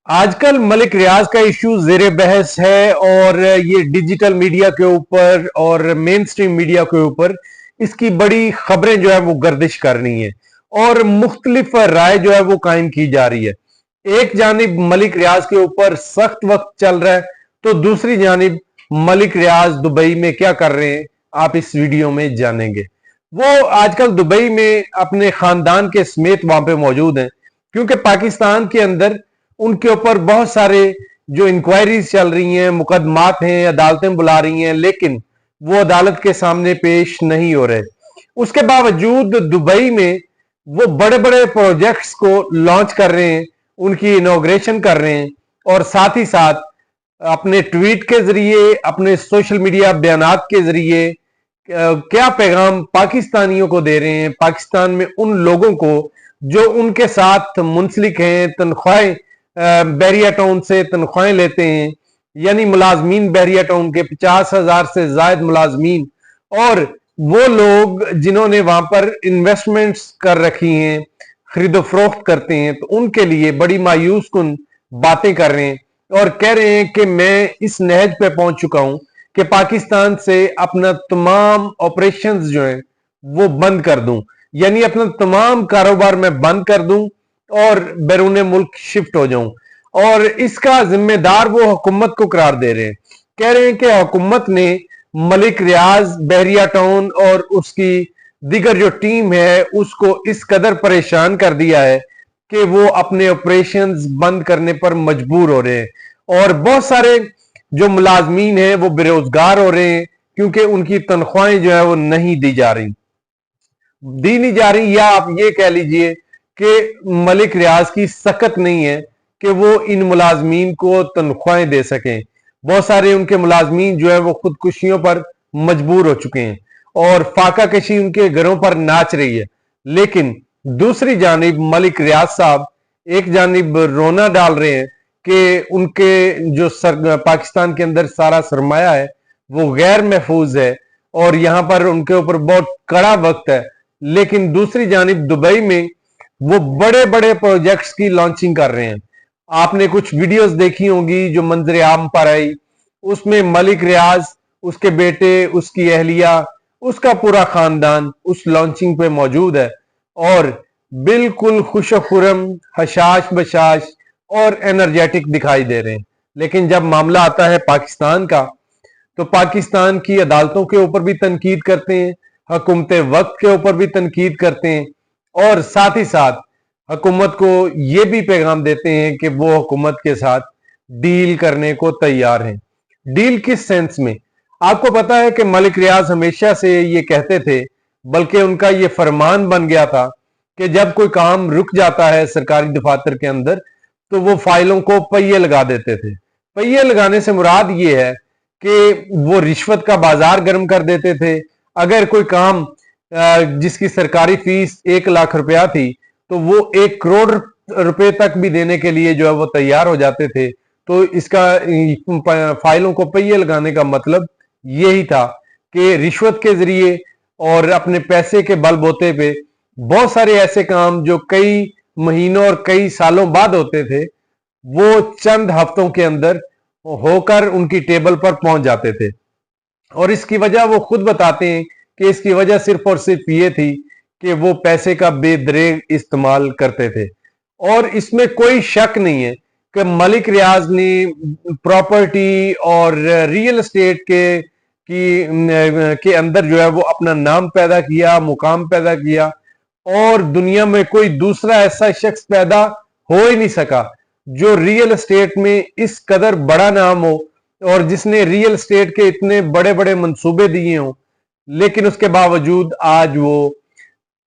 आजकल मलिक रियाज का इशू जेर बहस है और ये डिजिटल मीडिया के ऊपर और मेन स्ट्रीम मीडिया के ऊपर इसकी बड़ी खबरें जो है वो गर्दिश कर रही हैं और मुख्तलिफ राय जो है वो कायम की जा रही है। एक जानिब मलिक रियाज के ऊपर सख्त वक्त चल रहा है तो दूसरी जानिब मलिक रियाज दुबई में क्या कर रहे हैं आप इस वीडियो में जानेंगे। वो आजकल दुबई में अपने खानदान के समेत वहां पे मौजूद हैं क्योंकि पाकिस्तान के अंदर उनके ऊपर बहुत सारे जो इंक्वायरीज चल रही हैं, मुकदमात हैं, अदालतें बुला रही हैं, लेकिन वो अदालत के सामने पेश नहीं हो रहे। उसके बावजूद दुबई में वो बड़े बड़े प्रोजेक्ट्स को लॉन्च कर रहे हैं, उनकी इनॉग्रेशन कर रहे हैं और साथ ही साथ अपने ट्वीट के जरिए, अपने सोशल मीडिया बयानात के जरिए क्या पैगाम पाकिस्तानियों को दे रहे हैं, पाकिस्तान में उन लोगों को जो उनके साथ मुंसलिक हैं, तनख्वाहें बैरिया टाउन से तनख्वाहें लेते हैं, यानी मुलाजमीन बैरिया टाउन के 50,000 से ज्यादा मुलाजमीन और वो लोग जिन्होंने वहां पर इन्वेस्टमेंट्स कर रखी हैं, खरीदो फरोख्त करते हैं, तो उनके लिए बड़ी मायूस कुन बातें कर रहे हैं और कह रहे हैं कि मैं इस नहज पे पहुंच चुका हूं कि पाकिस्तान से अपना तमाम ऑपरेशंस जो है वो बंद कर दूं, यानी अपना तमाम कारोबार मैं बंद कर दूं और बैरून मुल्क शिफ्ट हो जाऊं। और इसका जिम्मेदार वो हुकूमत को करार दे रहे हैं, कह रहे हैं कि हुकूमत ने मलिक रियाज, बहरिया टाउन और उसकी दीगर जो टीम है उसको इस कदर परेशान कर दिया है कि वो अपने ऑपरेशंस बंद करने पर मजबूर हो रहे हैं और बहुत सारे जो मुलाजमीन हैं वो बेरोजगार हो रहे हैं क्योंकि उनकी तनख्वाहें जो है वो नहीं दी नहीं जा रही, या आप ये कह लीजिए कि मलिक रियाज की सकत नहीं है कि वो इन मुलाजमीन को तनख्वाहें दे सकें। बहुत सारे उनके मुलाजमीन जो है वो खुदकुशियों पर मजबूर हो चुके हैं और फाका कशी उनके घरों पर नाच रही है। लेकिन दूसरी जानिब मलिक रियाज साहब एक जानिब रोना डाल रहे हैं कि उनके जो पाकिस्तान के अंदर सारा सरमाया है वो गैर महफूज है और यहां पर उनके ऊपर बहुत कड़ा वक्त है। लेकिन दूसरी जानिब दुबई में वो बड़े बड़े प्रोजेक्ट्स की लॉन्चिंग कर रहे हैं। आपने कुछ वीडियोस देखी होंगी जो मंजर आम पर आई, उसमें मलिक रियाज, उसके बेटे, उसकी अहलिया, उसका पूरा खानदान उस लॉन्चिंग पे मौजूद है और बिल्कुल खुश खुरम, हशाश बशाश और एनर्जेटिक दिखाई दे रहे हैं। लेकिन जब मामला आता है पाकिस्तान का तो पाकिस्तान की अदालतों के ऊपर भी तनकीद करते हैं, हुकूमत वक्त के ऊपर भी तनकीद करते हैं और साथ ही साथ हुकूमत को यह भी पैगाम देते हैं कि वो हुकूमत के साथ डील करने को तैयार हैं। डील किस सेंस में? आपको पता है कि मलिक रियाज हमेशा से ये कहते थे, बल्कि उनका ये फरमान बन गया था कि जब कोई काम रुक जाता है सरकारी दफातर के अंदर तो वो फाइलों को पहिए लगा देते थे। पहिए लगाने से मुराद ये है कि वो रिश्वत का बाजार गर्म कर देते थे। अगर कोई काम जिसकी सरकारी फीस 1 लाख रुपया थी तो वो 1 करोड़ रुपए तक भी देने के लिए जो है वो तैयार हो जाते थे। तो इसका फाइलों को पहिए लगाने का मतलब यही था कि रिश्वत के जरिए और अपने पैसे के बलबूते पे बहुत सारे ऐसे काम जो कई महीनों और कई सालों बाद होते थे वो चंद हफ्तों के अंदर होकर उनकी टेबल पर पहुंच जाते थे। और इसकी वजह वो खुद बताते हैं कि इसकी वजह सिर्फ और सिर्फ ये थी कि वो पैसे का बेदरेग इस्तेमाल करते थे। और इसमें कोई शक नहीं है कि मलिक रियाज ने प्रॉपर्टी और रियल एस्टेट के अंदर जो है वो अपना नाम पैदा किया, मुकाम पैदा किया और दुनिया में कोई दूसरा ऐसा शख्स पैदा हो ही नहीं सका जो रियल एस्टेट में इस कदर बड़ा नाम हो और जिसने रियल एस्टेट के इतने बड़े बड़े मंसूबे दिए हों। लेकिन उसके बावजूद आज वो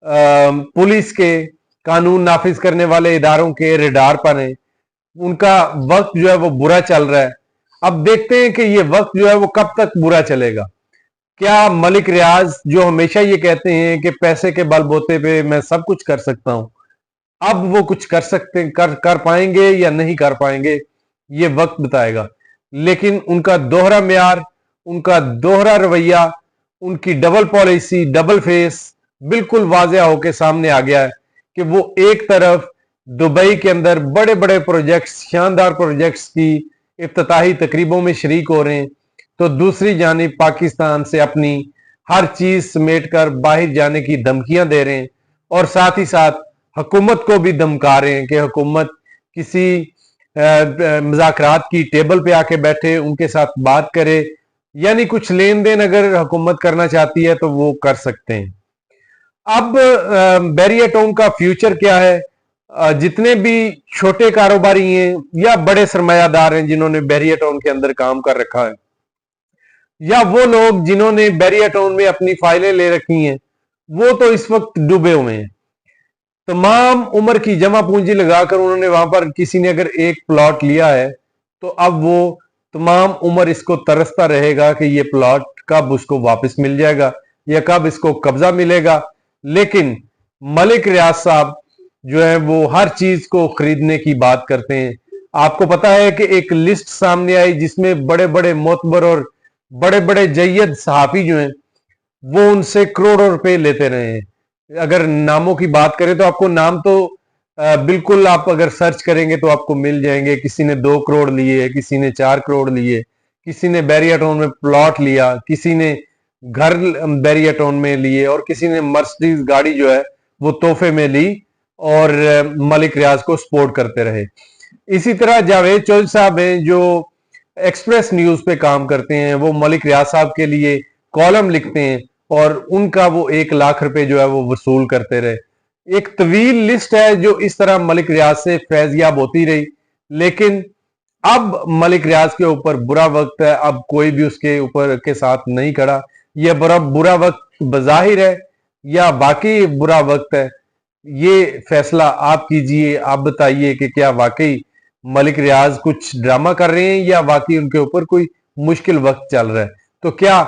पुलिस के, कानून नाफिज करने वाले इदारों के रेडार पर हैं। उनका वक्त जो है वो बुरा चल रहा है। अब देखते हैं कि ये वक्त जो है वो कब तक बुरा चलेगा। क्या मलिक रियाज जो हमेशा ये कहते हैं कि पैसे के बलबूते पे मैं सब कुछ कर सकता हूं, अब वो कुछ कर पाएंगे या नहीं कर पाएंगे, ये वक्त बताएगा। लेकिन उनका दोहरा म्यार, उनका दोहरा रवैया, उनकी डबल पॉलिसी, डबल फेस बिल्कुल वाज़ेह होकर सामने आ गया है कि वो एक तरफ दुबई के अंदर बड़े बड़े प्रोजेक्ट्स, शानदार प्रोजेक्ट्स की इफ्तिताही तकरीबों में शरीक हो रहे हैं, तो दूसरी जानिब पाकिस्तान से अपनी हर चीज समेट कर बाहर जाने की धमकियां दे रहे हैं और साथ ही साथ हुकूमत को भी धमका रहे हैं कि हुकूमत किसी मुज़ाकरात की टेबल पे आके बैठे, उनके साथ बात करे, यानी कुछ लेन देन अगर हुकूमत करना चाहती है तो वो कर सकते हैं। अब बैरिएटोम का फ्यूचर क्या है? जितने भी छोटे कारोबारी हैं या बड़े सरमायादार हैं जिन्होंने बैरिएटोम के अंदर काम कर रखा है, या वो लोग जिन्होंने बैरिएटोम में अपनी फाइलें ले रखी हैं, वो तो इस वक्त डूबे हुए हैं। तमाम उम्र की जमा पूंजी लगाकर उन्होंने वहां पर किसी ने अगर एक प्लॉट लिया है तो अब वो तमाम उम्र इसको तरसता रहेगा कि ये प्लॉट कब उसको वापस मिल जाएगा या कब इसको कब्जा मिलेगा। लेकिन मलिक रियाज साहब जो है वो हर चीज को खरीदने की बात करते हैं। आपको पता है कि एक लिस्ट सामने आई जिसमें बड़े बड़े मोतबर और बड़े बड़े जय्यद सहाफी जो हैं वो उनसे करोड़ों रुपए लेते रहे हैं। अगर नामों की बात करें तो आपको नाम तो बिल्कुल आप अगर सर्च करेंगे तो आपको मिल जाएंगे। किसी ने 2 करोड़ लिए, किसी ने 4 करोड़ लिए, किसी ने बैरिएटोम में प्लॉट लिया, किसी ने घर बैरिएटोम में लिए और किसी ने मर्सिडीज गाड़ी जो है वो तोहफे में ली और मलिक रियाज को सपोर्ट करते रहे। इसी तरह जावेद चौधरी साहब हैं जो एक्सप्रेस न्यूज पे काम करते हैं, वो मलिक रियाज साहब के लिए कॉलम लिखते हैं और उनका वो 1 लाख रुपए जो है वो वसूल करते रहे। एक तवील लिस्ट है जो इस तरह मलिक रियाज से फैजियाब होती रही, लेकिन अब मलिक रियाज के ऊपर बुरा वक्त है। अब कोई भी उसके ऊपर के साथ नहीं खड़ा। यह बुरा वक्त बजाहिर है या बाकी बुरा वक्त है, ये फैसला आप कीजिए। आप बताइए कि क्या वाकई मलिक रियाज कुछ ड्रामा कर रहे हैं या वाकई उनके ऊपर कोई मुश्किल वक्त चल रहा है। तो क्या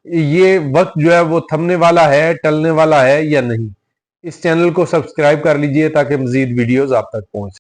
ये वक्त जो है वो थमने वाला है, टलने वाला है या नहीं? इस चैनल को सब्सक्राइब कर लीजिए ताकि मजीद वीडियोस आप तक पहुंचे।